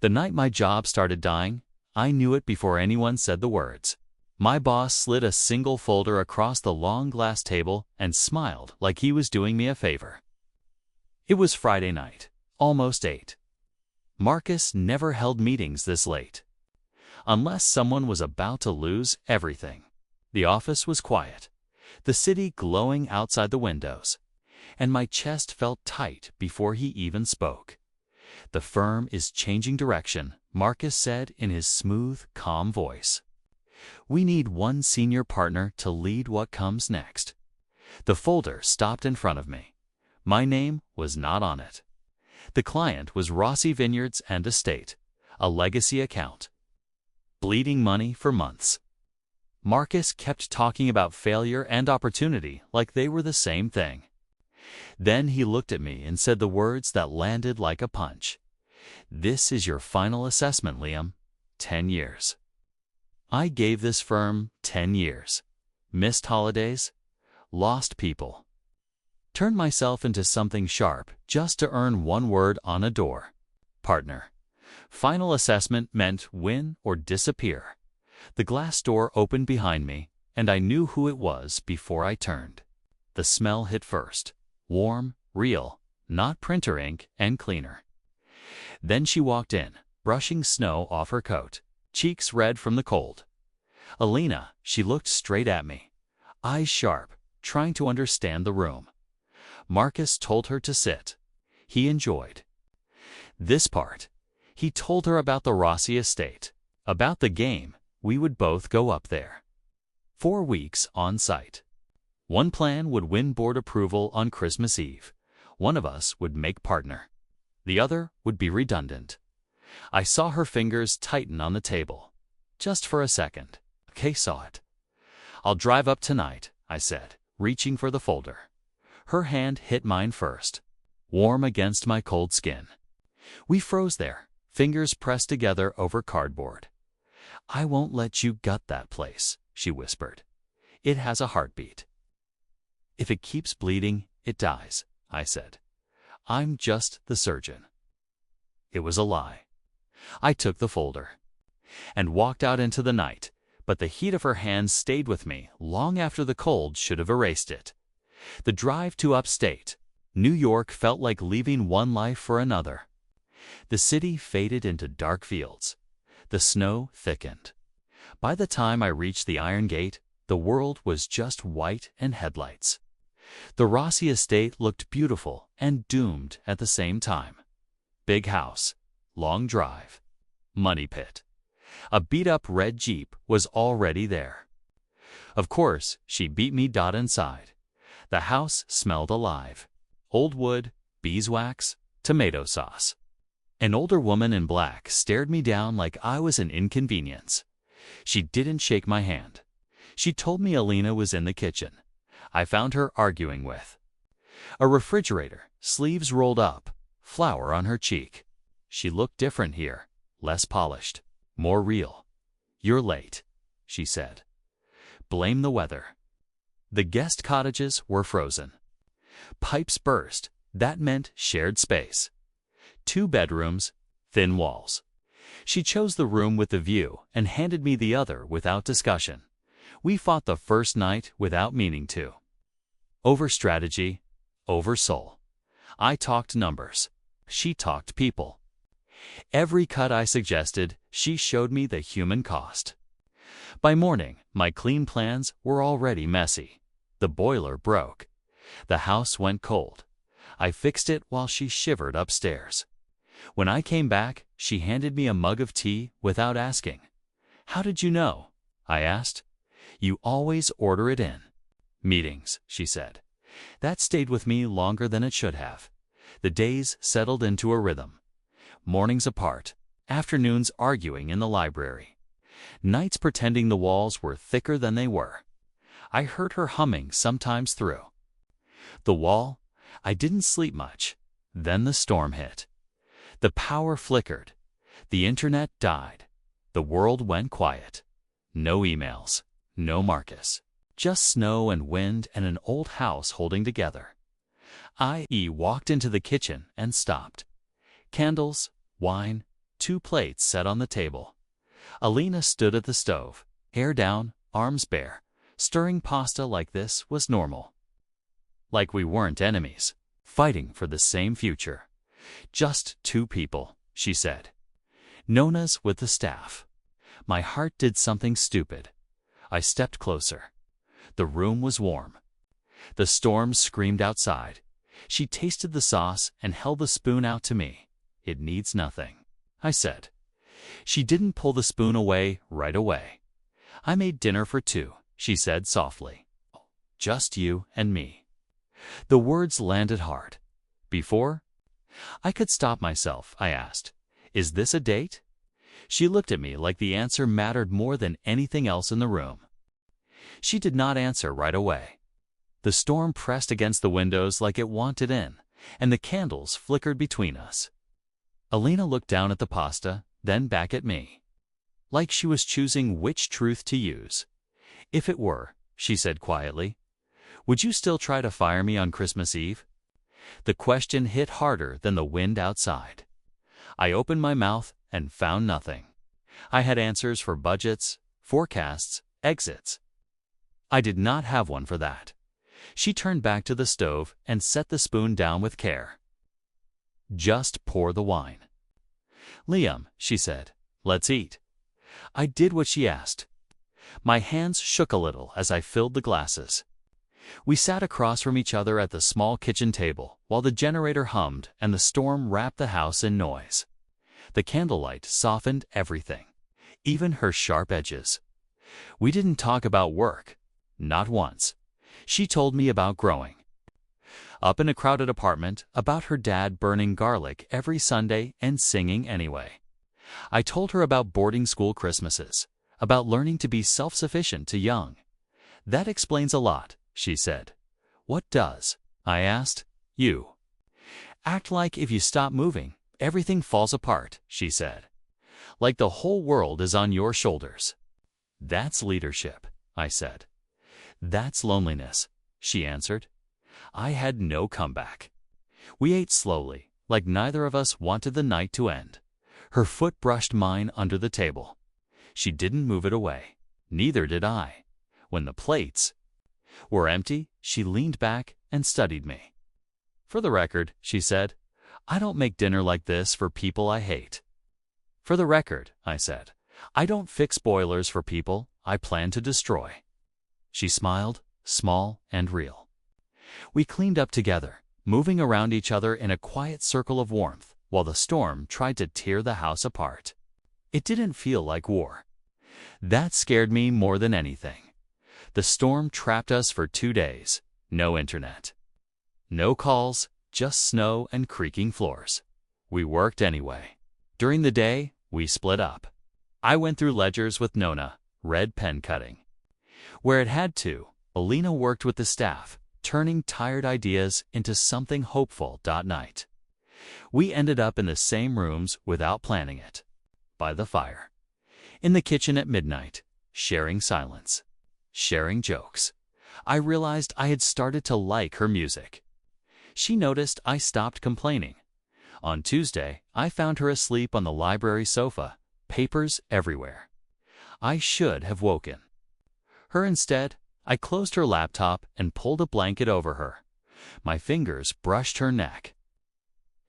The night my job started dying, I knew it before anyone said the words. My boss slid a single folder across the long glass table and smiled like he was doing me a favor. It was Friday night, almost 8. Marcus never held meetings this late. Unless someone was about to lose everything. The office was quiet, the city glowing outside the windows, and my chest felt tight before he even spoke. "The firm is changing direction," Marcus said in his smooth, calm voice. "We need one senior partner to lead what comes next." The folder stopped in front of me. My name was not on it. The client was Rossi Vineyards and Estate, a legacy account. Bleeding money for months. Marcus kept talking about failure and opportunity like they were the same thing. Then he looked at me and said the words that landed like a punch. "This is your final assessment, Liam. 10 years. I gave this firm 10 years. Missed holidays, lost people. Turned myself into something sharp just to earn one word on a door. Partner. Final assessment meant win or disappear. The glass door opened behind me, and I knew who it was before I turned. The smell hit first. Warm, real, not printer ink, and cleaner. Then she walked in, brushing snow off her coat, cheeks red from the cold. Alina, she looked straight at me, eyes sharp, trying to understand the room. Marcus told her to sit. He enjoyed this part. He told her about the Rossi estate, about the game. We would both go up there. 4 weeks on site. One plan would win board approval on Christmas Eve. One of us would make partner. The other would be redundant. I saw her fingers tighten on the table. Just for a second. Kay saw it. "I'll drive up tonight," I said, reaching for the folder. Her hand hit mine first, warm against my cold skin. We froze there, fingers pressed together over cardboard. "I won't let you gut that place," she whispered. "It has a heartbeat." "If it keeps bleeding, it dies," I said. "I'm just the surgeon." It was a lie. I took the folder and walked out into the night, but the heat of her hands stayed with me long after the cold should have erased it. The drive to upstate New York felt like leaving one life for another. The city faded into dark fields. The snow thickened. By the time I reached the Iron Gate, the world was just white and headlights. The Rossi estate looked beautiful and doomed at the same time. Big house, long drive, money pit. A beat-up red Jeep was already there. Of course, she beat me inside. The house smelled alive. Old wood, beeswax, tomato sauce. An older woman in black stared me down like I was an inconvenience. She didn't shake my hand. She told me Alina was in the kitchen. I found her arguing with a refrigerator, sleeves rolled up, flour on her cheek. She looked different here, less polished, more real. "You're late," she said. "Blame the weather." The guest cottages were frozen. Pipes burst. That meant shared space. 2 bedrooms, thin walls. She chose the room with the view and handed me the other without discussion. We fought the first night without meaning to. Over strategy, over soul. I talked numbers. She talked people. Every cut I suggested, she showed me the human cost. By morning, my clean plans were already messy. The boiler broke. The house went cold. I fixed it while she shivered upstairs. When I came back, she handed me a mug of tea without asking. "How did you know?" I asked. "You always order it in." "Meetings," she said. That stayed with me longer than it should have. The days settled into a rhythm. Mornings apart, afternoons arguing in the library, nights pretending the walls were thicker than they were. I heard her humming sometimes through the wall. I didn't sleep much. Then the storm hit. The power flickered. The internet died. The world went quiet. No emails. No Marcus. Just snow and wind and an old house holding together. I walked into the kitchen and stopped. Candles, wine, 2 plates set on the table. Alina stood at the stove, hair down, arms bare. Stirring pasta like this was normal. Like we weren't enemies, fighting for the same future. Just 2 people, she said. Nona's with the staff. My heart did something stupid. I stepped closer. The room was warm. The storm screamed outside. She tasted the sauce and held the spoon out to me. It needs nothing, I said. She didn't pull the spoon away right away. I made dinner for 2, she said softly. Just you and me. The words landed hard. Before I could stop myself, I asked, "Is this a date?" She looked at me like the answer mattered more than anything else in the room. She did not answer right away. The storm pressed against the windows like it wanted in, and the candles flickered between us. Alina looked down at the pasta, then back at me, like she was choosing which truth to use. "If it were," she said quietly, "would you still try to fire me on Christmas Eve?" The question hit harder than the wind outside. I opened my mouth and found nothing. I had answers for budgets, forecasts, exits. I did not have one for that. She turned back to the stove and set the spoon down with care. "Just pour the wine." "Liam," she said, "let's eat." I did what she asked. My hands shook a little as I filled the glasses. We sat across from each other at the small kitchen table while the generator hummed and the storm wrapped the house in noise. The candlelight softened everything, even her sharp edges. We didn't talk about work, not once. She told me about growing up in a crowded apartment, about her dad burning garlic every Sunday and singing anyway. I told her about boarding school Christmases, about learning to be self-sufficient too young. "That explains a lot," she said. "What does?" I asked. "You act like if you stop moving, everything falls apart," she said. "Like the whole world is on your shoulders." "That's leadership," I said. "That's loneliness," she answered. I had no comeback. We ate slowly, like neither of us wanted the night to end. Her foot brushed mine under the table. She didn't move it away. Neither did I. When the plates were empty, she leaned back and studied me. "For the record," she said, "I don't make dinner like this for people I hate." "For the record," I said, "I don't fix boilers for people I plan to destroy." She smiled, small and real. We cleaned up together, moving around each other in a quiet circle of warmth while the storm tried to tear the house apart. It didn't feel like war. That scared me more than anything. The storm trapped us for 2 days. No internet. No calls, just snow and creaking floors. We worked anyway. During the day, we split up. I went through ledgers with Nona, read pen cutting. Where it had to, Alina worked with the staff, turning tired ideas into something hopeful. Night. We ended up in the same rooms without planning it. By the fire. In the kitchen at midnight, sharing silence. Sharing jokes. I realized I had started to like her music. She noticed I stopped complaining. On Tuesday, I found her asleep on the library sofa, papers everywhere. I should have woken her instead. I closed her laptop and pulled a blanket over her. My fingers brushed her neck.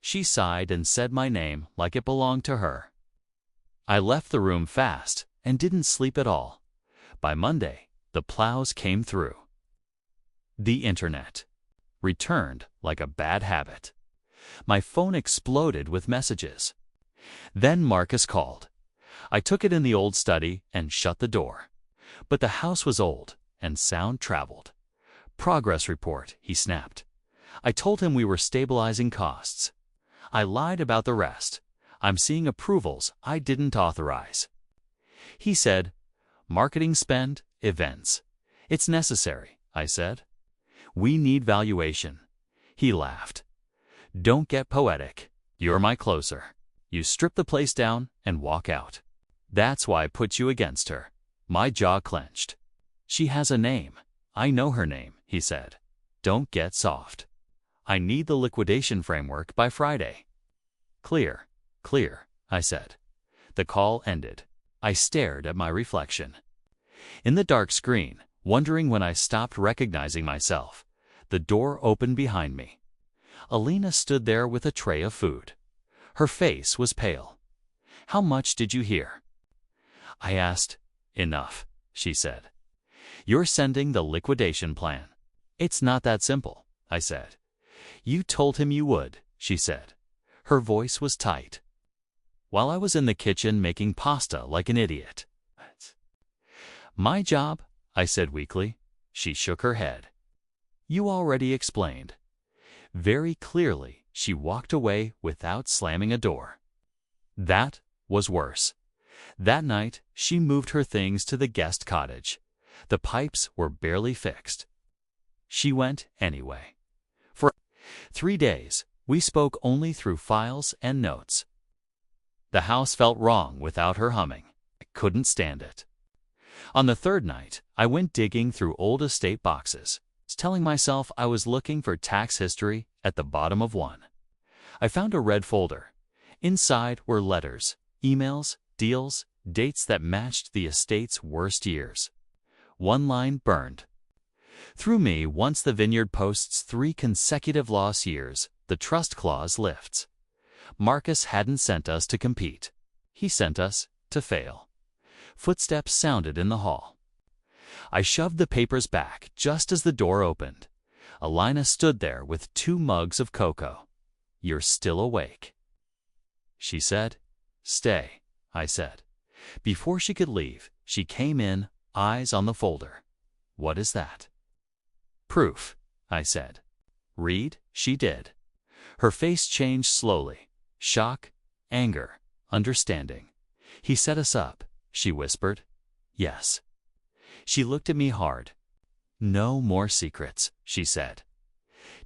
She sighed and said my name like it belonged to her. I left the room fast and didn't sleep at all. By Monday, the plows came through. The internet returned like a bad habit. My phone exploded with messages. Then Marcus called. I took it in the old study and shut the door. But the house was old, and sound traveled. "Progress report," he snapped. I told him we were stabilizing costs. I lied about the rest. "I'm seeing approvals I didn't authorize." He said, "Marketing spend, events. It's necessary," I said. "We need valuation." He laughed. "Don't get poetic. You're my closer. You strip the place down and walk out. That's why I put you against her." My jaw clenched. "She has a name. I know her name," he said. "Don't get soft. I need the liquidation framework by Friday." Clear, I said. The call ended. I stared at my reflection. In the dark screen, wondering when I stopped recognizing myself, the door opened behind me. Alina stood there with a tray of food. Her face was pale. "How much did you hear?" I asked. "Enough," she said. "You're sending the liquidation plan." "It's not that simple," I said. "You told him you would," she said. Her voice was tight. While I was in the kitchen making pasta like an idiot. "My job," I said weakly. She shook her head. "You already explained." Very clearly, she walked away without slamming a door. That was worse. That night, she moved her things to the guest cottage. The pipes were barely fixed. She went anyway. For 3 days, we spoke only through files and notes. The house felt wrong without her humming. I couldn't stand it. On the third night, I went digging through old estate boxes, telling myself I was looking for tax history at the bottom of one. I found a red folder. Inside were letters, emails, deals, dates that matched the estate's worst years. One line burned. "Through me, once the vineyard posts 3 consecutive loss years, the trust clause lifts." Marcus hadn't sent us to compete. He sent us to fail. Footsteps sounded in the hall. I shoved the papers back just as the door opened. Alina stood there with 2 mugs of cocoa. "You're still awake," she said. "Stay," I said. Before she could leave, she came in, eyes on the folder. "What is that?" "Proof," I said. "Read." She did. Her face changed slowly. Shock, anger, understanding. "He set us up," she whispered. "Yes." She looked at me hard. "No more secrets," she said.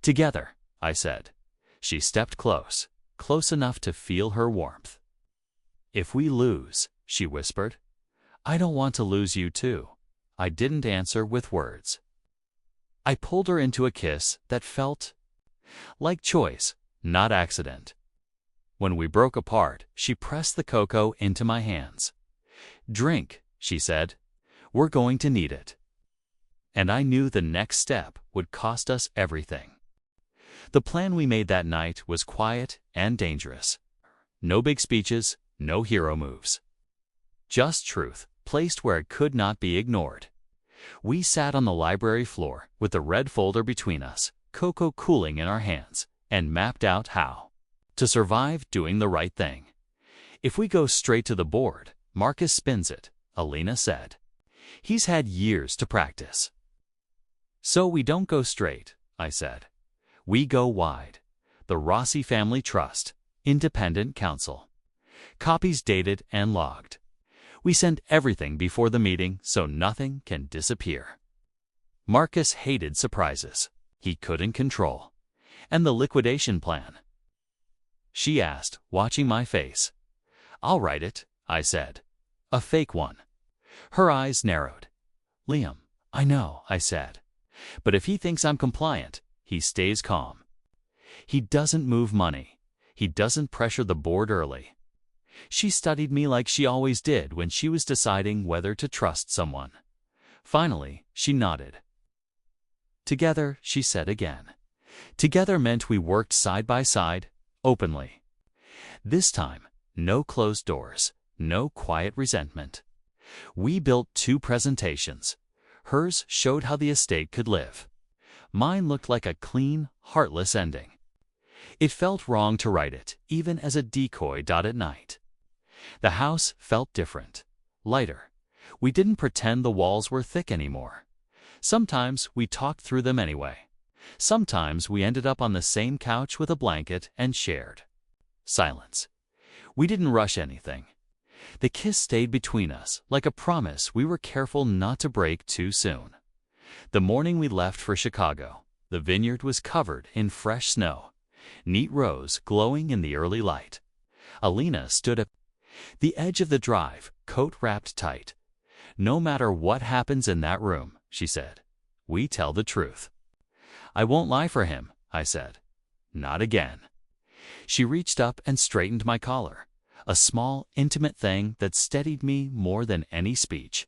"Together," I said. She stepped close, close enough to feel her warmth. "If we lose," she whispered. "I don't want to lose you too." I didn't answer with words. I pulled her into a kiss that felt like choice, not accident. When we broke apart, she pressed the cocoa into my hands. "Drink," she said. "We're going to need it." And I knew the next step would cost us everything. The plan we made that night was quiet and dangerous. No big speeches, no hero moves. Just truth, placed where it could not be ignored. We sat on the library floor with the red folder between us, cocoa cooling in our hands, and mapped out how to survive doing the right thing. "If we go straight to the board, Marcus spins it," Alina said. "He's had years to practice." "So we don't go straight," I said. "We go wide. The Rossi Family Trust, independent counsel. Copies dated and logged. We send everything before the meeting so nothing can disappear." Marcus hated surprises. He couldn't control. "And the liquidation plan?" she asked, watching my face. "I'll write it," I said. "A fake one." Her eyes narrowed. "Liam, I know," I said. "But if he thinks I'm compliant, he stays calm. He doesn't move money. He doesn't pressure the board early." She studied me like she always did when she was deciding whether to trust someone. Finally, she nodded. "Together," she said again. Together meant we worked side by side, openly. This time, no closed doors, no quiet resentment. We built 2 presentations. Hers showed how the estate could live. Mine looked like a clean, heartless ending. It felt wrong to write it, even as a decoy at night. The house felt different, lighter. We didn't pretend the walls were thick anymore. Sometimes we talked through them anyway. Sometimes we ended up on the same couch with a blanket and shared silence. We didn't rush anything. The kiss stayed between us, like a promise we were careful not to break too soon. The morning we left for Chicago, the vineyard was covered in fresh snow, neat rows glowing in the early light. Alina stood at the edge of the drive, coat wrapped tight. "No matter what happens in that room," she said, "we tell the truth." "I won't lie for him," I said. "Not again." She reached up and straightened my collar. A small, intimate thing that steadied me more than any speech.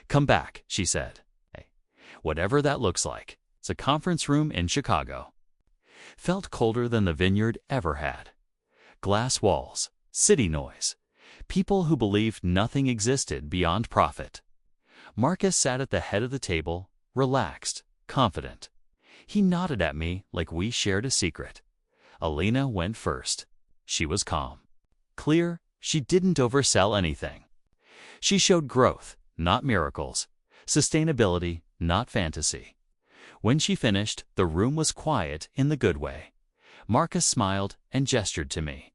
"Come back," she said. "Hey, whatever that looks like. It's a conference room in Chicago." Felt colder than the vineyard ever had. Glass walls, city noise, people who believed nothing existed beyond profit. Marcus sat at the head of the table, relaxed, confident. He nodded at me like we shared a secret. Alina went first. She was calm. Clear, she didn't oversell anything. She showed growth, not miracles. Sustainability, not fantasy. When she finished, the room was quiet in the good way. Marcus smiled and gestured to me.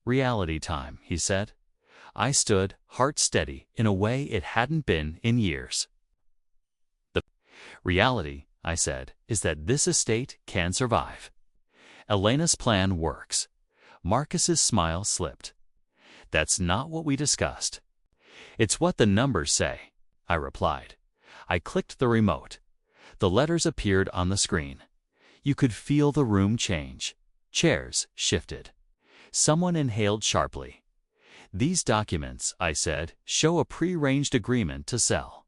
"Reality time," he said. I stood, heart steady, in a way it hadn't been in years. "The reality," I said, "is that this estate can survive. Elena's plan works." Marcus's smile slipped. "That's not what we discussed." "It's what the numbers say," I replied. I clicked the remote. The letters appeared on the screen. You could feel the room change. Chairs shifted. Someone inhaled sharply. "These documents," I said, "show a pre-arranged agreement to sell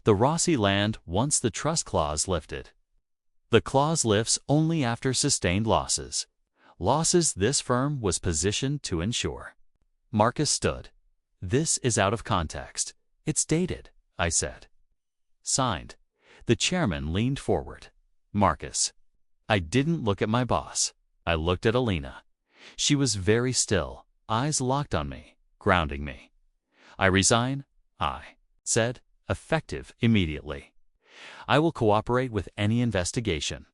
the Rossi land once the trust clause lifted. The clause lifts only after sustained losses. Losses this firm was positioned to ensure." Marcus stood. "This is out of context. It's dated," I said. "Signed." The chairman leaned forward. "Marcus." I didn't look at my boss. I looked at Alina. She was very still, eyes locked on me, grounding me. "I resign," I said, effective immediately. "I will cooperate with any investigation."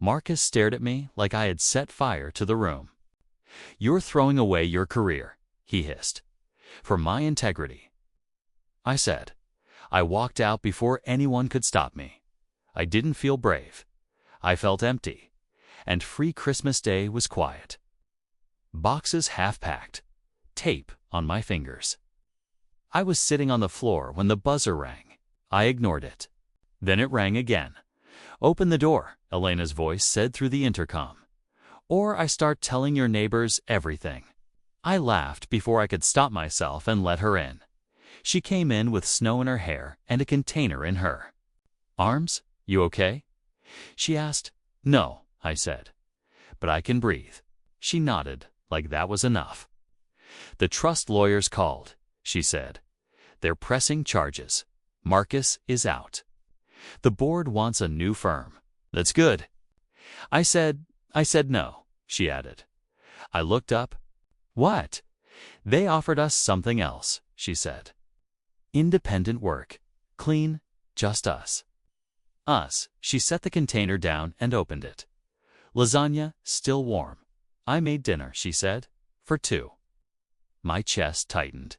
Marcus stared at me like I had set fire to the room. "You're throwing away your career," he hissed. "For my integrity," I said. I walked out before anyone could stop me. I didn't feel brave. I felt empty. And Free Christmas Day was quiet. Boxes half-packed. Tape on my fingers. I was sitting on the floor when the buzzer rang. I ignored it. Then it rang again. "Open the door," Elena's voice said through the intercom. "Or I start telling your neighbors everything." I laughed before I could stop myself and let her in. She came in with snow in her hair and a container in her arms. "You okay?" she asked. "No," I said. "But I can breathe." She nodded, like that was enough. "The trust lawyers called," she said. "They're pressing charges. Marcus is out. The board wants a new firm." "That's good." I said no," she added. I looked up. "What?" "They offered us something else," she said. "Independent work. Clean. Just us." Us. She set the container down and opened it. "Lasagna, still warm. I made dinner," she said. "For two." My chest tightened.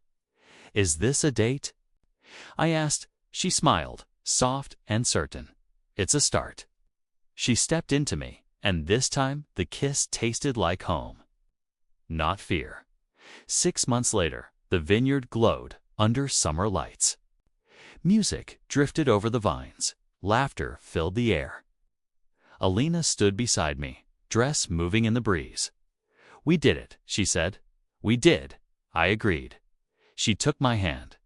"Is this a date?" I asked. She smiled, soft and certain. "It's a start." She stepped into me, and this time the kiss tasted like home. Not fear. 6 months later, the vineyard glowed under summer lights. Music drifted over the vines. Laughter filled the air. Alina stood beside me, dress moving in the breeze. "We did it," she said. "We did," I agreed. She took my hand.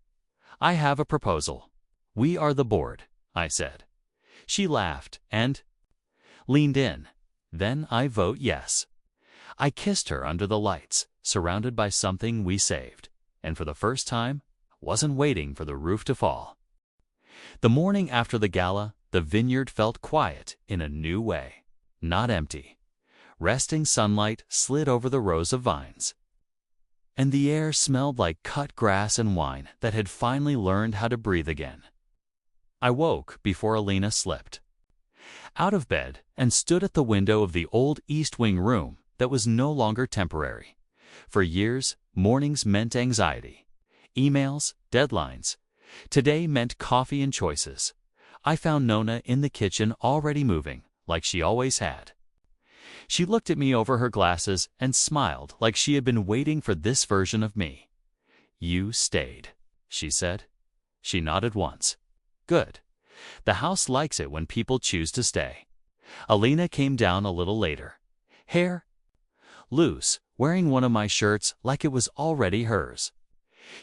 "I have a proposal." "We are the board," I said. She laughed and leaned in. "Then I vote yes." I kissed her under the lights, surrounded by something we saved, and for the first time, wasn't waiting for the roof to fall. The morning after the gala, the vineyard felt quiet in a new way, not empty. Resting sunlight slid over the rows of vines. And the air smelled like cut grass and wine that had finally learned how to breathe again. I woke before Alina slept. Out of bed and stood at the window of the old East Wing room that was no longer temporary. For years, mornings meant anxiety. Emails, deadlines. Today meant coffee and choices. I found Nona in the kitchen already moving, like she always had. She looked at me over her glasses and smiled like she had been waiting for this version of me. "You stayed," she said. She nodded once. "Good. The house likes it when people choose to stay." Alina came down a little later. Hair loose, wearing one of my shirts like it was already hers.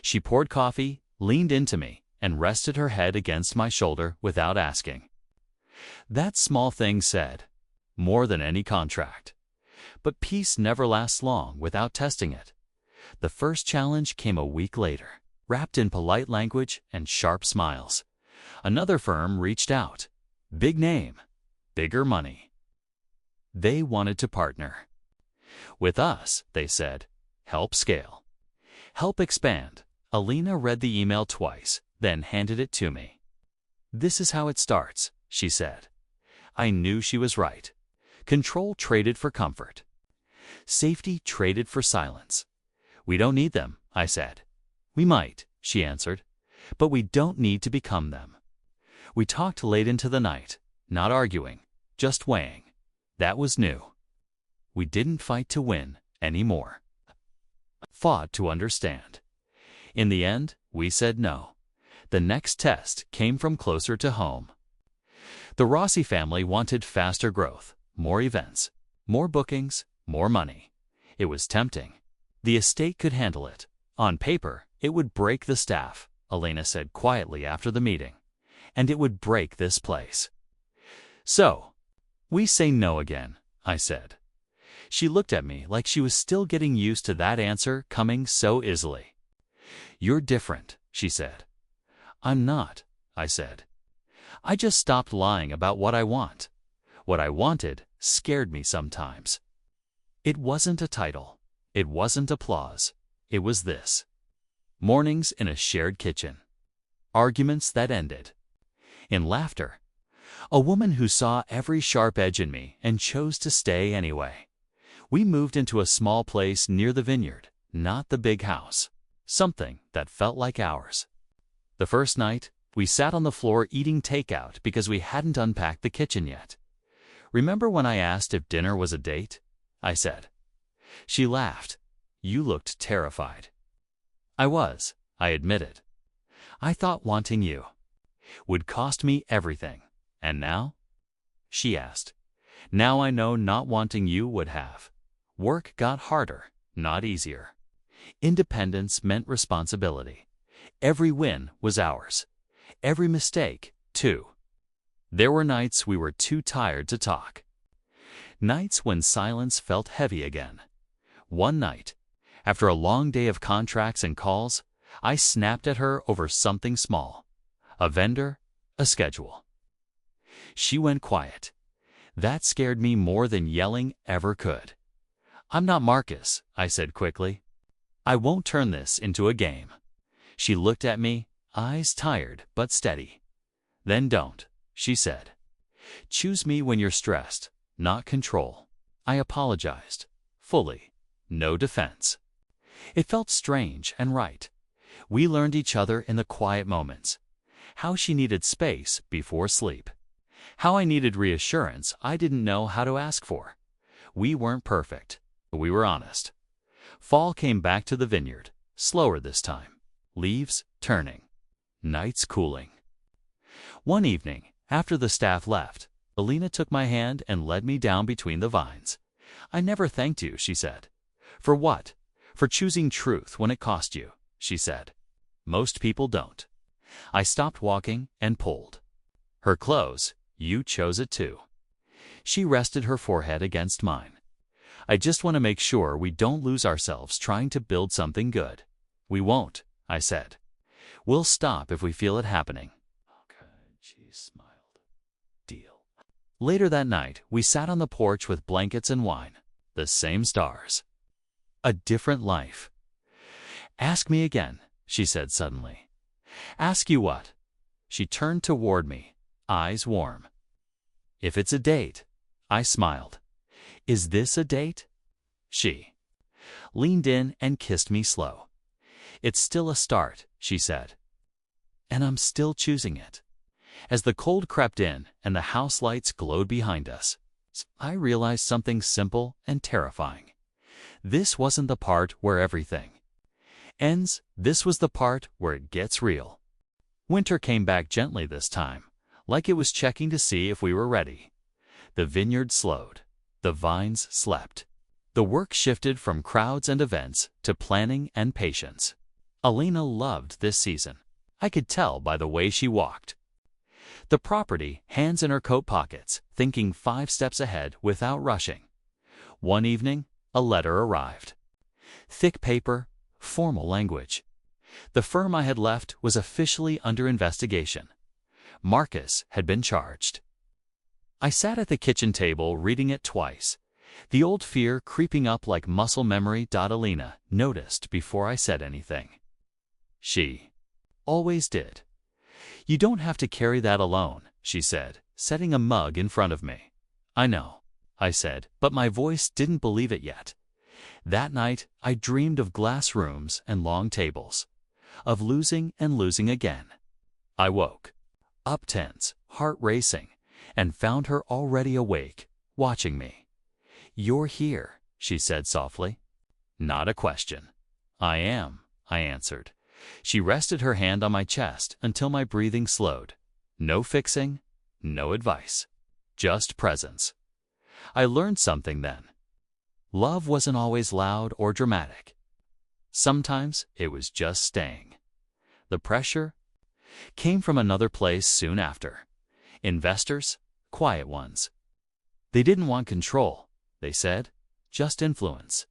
She poured coffee, leaned into me, and rested her head against my shoulder without asking. That small thing said more than any contract. But peace never lasts long without testing it. The first challenge came a week later, wrapped in polite language and sharp smiles. Another firm reached out. Big name, bigger money. They wanted to partner with us, they said. Help scale. Help expand. Alina read the email twice, then handed it to me. This is how it starts, she said. I knew she was right. Control traded for comfort. Safety traded for silence. We don't need them, I said. We might, she answered, but we don't need to become them. We talked late into the night, not arguing, just weighing. That was new. We didn't fight to win anymore. Fought to understand. In the end, we said no. The next test came from closer to home. The Rossi family wanted faster growth, more events, more bookings, more money. It was tempting. The estate could handle it. On paper, it would break the staff, Elena said quietly after the meeting. And it would break this place. So, we say no again, I said. She looked at me like she was still getting used to that answer coming so easily. You're different, she said. I'm not, I said. I just stopped lying about what I want. What I wanted scared me sometimes. It wasn't a title. It wasn't applause. It was this. Mornings in a shared kitchen. Arguments that ended in laughter. A woman who saw every sharp edge in me and chose to stay anyway. We moved into a small place near the vineyard, not the big house. Something that felt like ours. The first night, we sat on the floor eating takeout because we hadn't unpacked the kitchen yet. Remember when I asked if dinner was a date? I said. She laughed. You looked terrified. I was, I admitted. I thought wanting you would cost me everything. And now? She asked. Now I know not wanting you would have. Work got harder, not easier. Independence meant responsibility. Every win was ours. Every mistake, too. There were nights we were too tired to talk. Nights when silence felt heavy again. One night, after a long day of contracts and calls, I snapped at her over something small. A vendor, a schedule. She went quiet. That scared me more than yelling ever could. I'm not Marcus, I said quickly. I won't turn this into a game. She looked at me, eyes tired but steady. Then don't, she said. Choose me when you're stressed, not control. I apologized. Fully. No defense. It felt strange and right. We learned each other in the quiet moments. How she needed space before sleep. How I needed reassurance I didn't know how to ask for. We weren't perfect, but we were honest. Fall came back to the vineyard, slower this time. Leaves turning. Nights cooling. One evening, after the staff left, Alina took my hand and led me down between the vines. I never thanked you, she said. For what? For choosing truth when it cost you, she said. Most people don't. I stopped walking and pulled. Her clothes, you chose it too. She rested her forehead against mine. I just want to make sure we don't lose ourselves trying to build something good. We won't, I said. We'll stop if we feel it happening. Okay, she smiled. Deal. Later that night, we sat on the porch with blankets and wine. The same stars. A different life. Ask me again, she said suddenly. Ask you what? She turned toward me, eyes warm. If it's a date, I smiled. Is this a date? She leaned in and kissed me slow. It's still a start, she said. And I'm still choosing it. As the cold crept in and the house lights glowed behind us, I realized something simple and terrifying. This wasn't the part where everything ends. This was the part where it gets real. Winter came back gently this time, like it was checking to see if we were ready. The vineyard slowed. The vines slept. The work shifted from crowds and events to planning and patience. Alina loved this season. I could tell by the way she walked. The property, hands in her coat pockets, thinking 5 steps ahead without rushing. One evening, a letter arrived. Thick paper, formal language. The firm I had left was officially under investigation. Marcus had been charged. I sat at the kitchen table reading it twice, the old fear creeping up like muscle memory. Alina noticed before I said anything. She always did. "You don't have to carry that alone," she said, setting a mug in front of me. "I know," I said, but my voice didn't believe it yet. That night, I dreamed of glass rooms and long tables, of losing and losing again. I woke up tense, heart racing, and found her already awake, watching me. "You're here," she said softly. Not a question. "I am," I answered. She rested her hand on my chest until my breathing slowed. No fixing, no advice, just presence. I learned something then. Love wasn't always loud or dramatic. Sometimes it was just staying. The pressure came from another place soon after. Investors, quiet ones. They didn't want control, they said, just influence.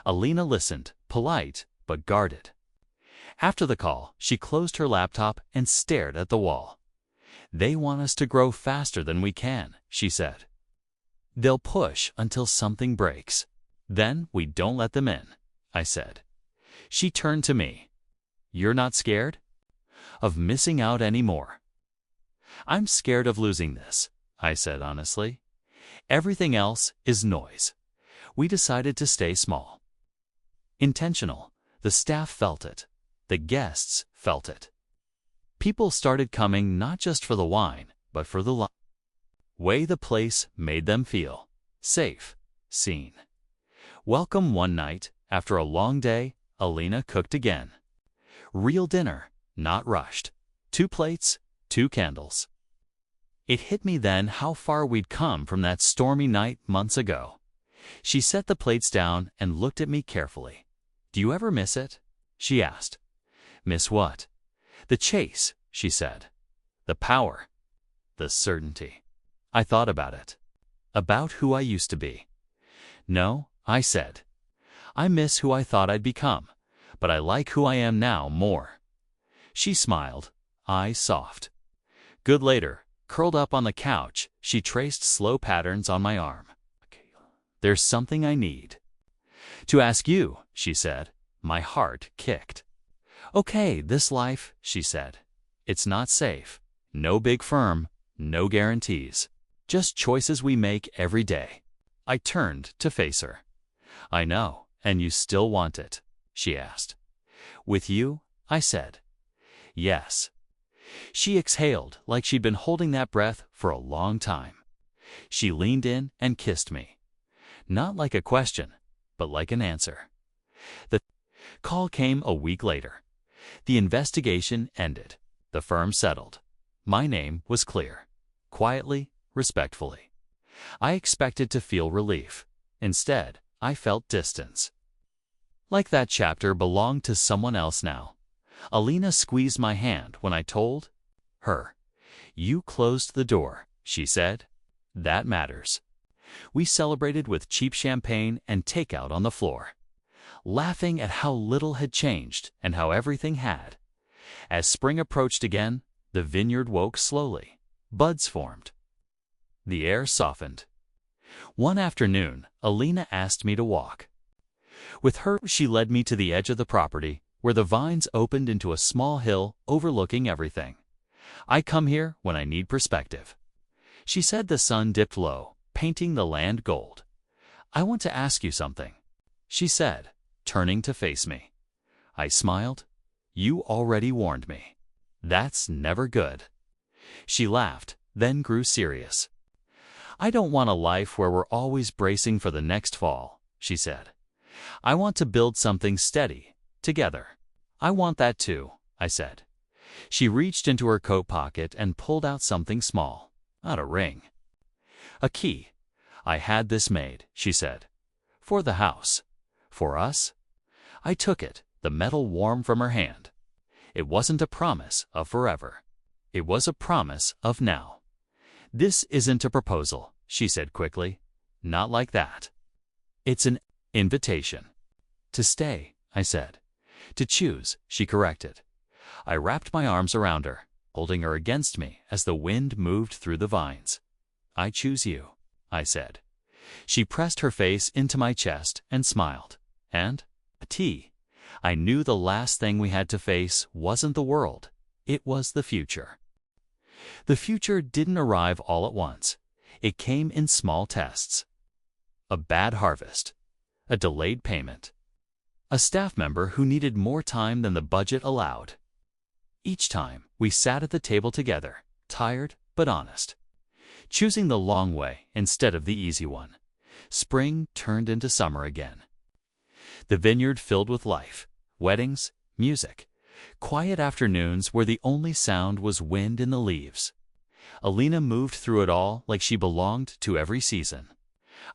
Alina listened, polite but guarded. After the call, she closed her laptop and stared at the wall. "They want us to grow faster than we can," she said. "They'll push until something breaks. Then we don't let them in," I said. She turned to me. "You're not scared of missing out anymore?" "I'm scared of losing this," I said honestly. "Everything else is noise." We decided to stay small. Intentional. The staff felt it. The guests felt it. People started coming not just for the wine, but for the way the place made them feel. Safe, seen. Welcome one night, after a long day, Alina cooked again. Real dinner, not rushed. 2 plates, 2 candles. It hit me then how far we'd come from that stormy night months ago. She set the plates down and looked at me carefully. "Do you ever miss it?" she asked. "Miss what?" "The chase," she said. "The power. The certainty." I thought about it. About who I used to be. "No," I said. "I miss who I thought I'd become, but I like who I am now more." She smiled, eyes soft. Good later, curled up on the couch, she traced slow patterns on my arm. "There's something I need to ask you," she said. My heart kicked. "Okay, this life," she said. "It's not safe. No big firm, no guarantees. Just choices we make every day." I turned to face her. "I know, and you still want it?" she asked. "With you?" I said. "Yes." She exhaled like she'd been holding that breath for a long time. She leaned in and kissed me. Not like a question, but like an answer. The call came a week later. The investigation ended. The firm settled. My name was clear. Quietly, respectfully. I expected to feel relief. Instead, I felt distance. Like that chapter belonged to someone else now. Alina squeezed my hand when I told her. "You closed the door," she said. "That matters." We celebrated with cheap champagne and takeout on the floor, laughing at how little had changed and how everything had. As spring approached again, the vineyard woke slowly. Buds formed. The air softened. One afternoon, Alina asked me to walk. With her, she led me to the edge of the property, where the vines opened into a small hill overlooking everything. "I come here when I need perspective." She said the sun dipped low, painting the land gold. "I want to ask you something," she said, turning to face me. I smiled. "You already warned me. That's never good." She laughed, then grew serious. "I don't want a life where we're always bracing for the next fall," she said. "I want to build something steady, together." "I want that too," I said. She reached into her coat pocket and pulled out something small. Not a ring. "A key. I had this made," she said. For the house. For us. I took it, the metal warm from her hand. It wasn't a promise of forever. It was a promise of now. This isn't a proposal, she said quickly. Not like that. It's an invitation. To stay, I said. To choose, she corrected. I wrapped my arms around her, holding her against me as the wind moved through the vines. I choose you, I said. She pressed her face into my chest and smiled. And a tea. I knew the last thing we had to face wasn't the world. It was the future. The future didn't arrive all at once. It came in small tests. A bad harvest. A delayed payment. A staff member who needed more time than the budget allowed. Each time, we sat at the table together, tired but honest, choosing the long way instead of the easy one. Spring turned into summer again. The vineyard filled with life, weddings, music, quiet afternoons where the only sound was wind in the leaves. Alina moved through it all like she belonged to every season.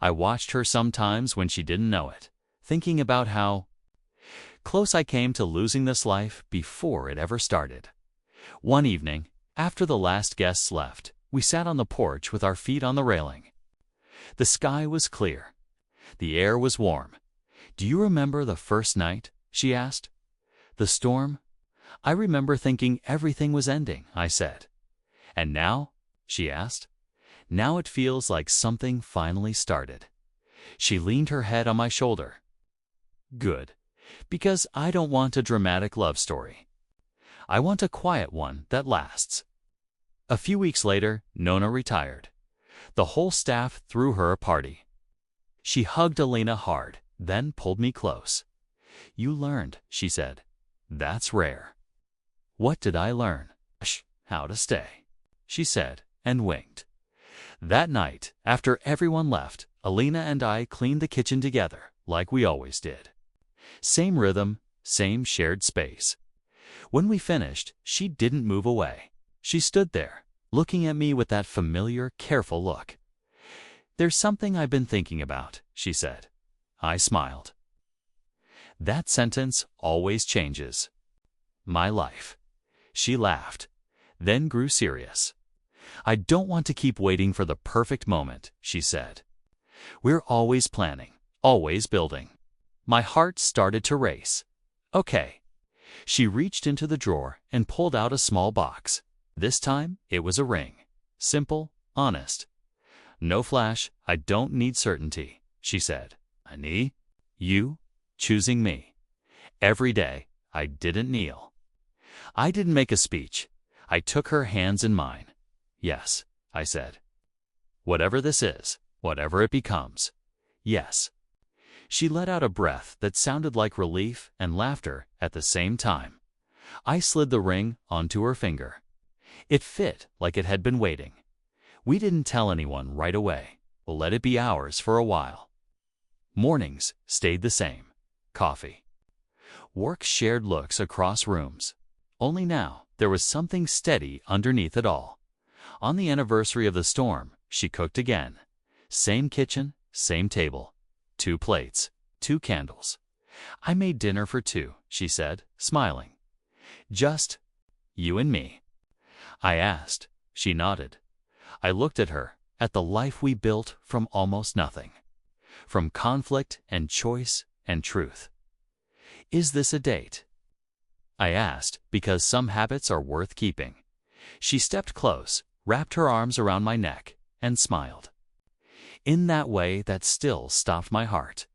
I watched her sometimes when she didn't know it, thinking about how close I came to losing this life before it ever started. One evening, after the last guests left, we sat on the porch with our feet on the railing. The sky was clear. The air was warm. Do you remember the first night? She asked. The storm? I remember thinking everything was ending, I said. And now? She asked. Now it feels like something finally started. She leaned her head on my shoulder. Good, because I don't want a dramatic love story. I want a quiet one that lasts. A few weeks later, Nona retired. The whole staff threw her a party. She hugged Alina hard, then pulled me close. You learned, she said. That's rare. What did I learn? How to stay, she said, and winked. That night, after everyone left, Alina and I cleaned the kitchen together, like we always did. Same rhythm, same shared space. When we finished, she didn't move away. She stood there, looking at me with that familiar, careful look. There's something I've been thinking about, she said. I smiled. That sentence always changes my life. She laughed, then grew serious. I don't want to keep waiting for the perfect moment, she said. We're always planning, always building. My heart started to race. Okay. She reached into the drawer and pulled out a small box. This time, it was a ring. Simple, honest. No flash, I don't need certainty, she said. I need you choosing me. Every day, I didn't kneel. I didn't make a speech. I took her hands in mine. Yes, I said. Whatever this is, whatever it becomes. Yes. She let out a breath that sounded like relief and laughter at the same time. I slid the ring onto her finger. It fit like it had been waiting. We didn't tell anyone right away. We'll let it be ours for a while. Mornings stayed the same. Coffee. Work shared looks across rooms. Only now, there was something steady underneath it all. On the anniversary of the storm, she cooked again. Same kitchen, same table. 2 plates, 2 candles. I made dinner for 2, she said, smiling. Just you and me. I asked. She nodded. I looked at her, at the life we built from almost nothing. From conflict and choice and truth. Is this a date? I asked, because some habits are worth keeping. She stepped close, wrapped her arms around my neck, and smiled. In that way that still stopped my heart.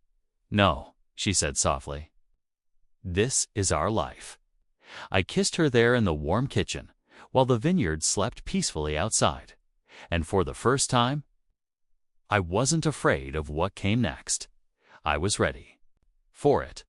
No, she said softly. This is our life. I kissed her there in the warm kitchen, while the vineyard slept peacefully outside. And for the first time, I wasn't afraid of what came next. I was ready for it.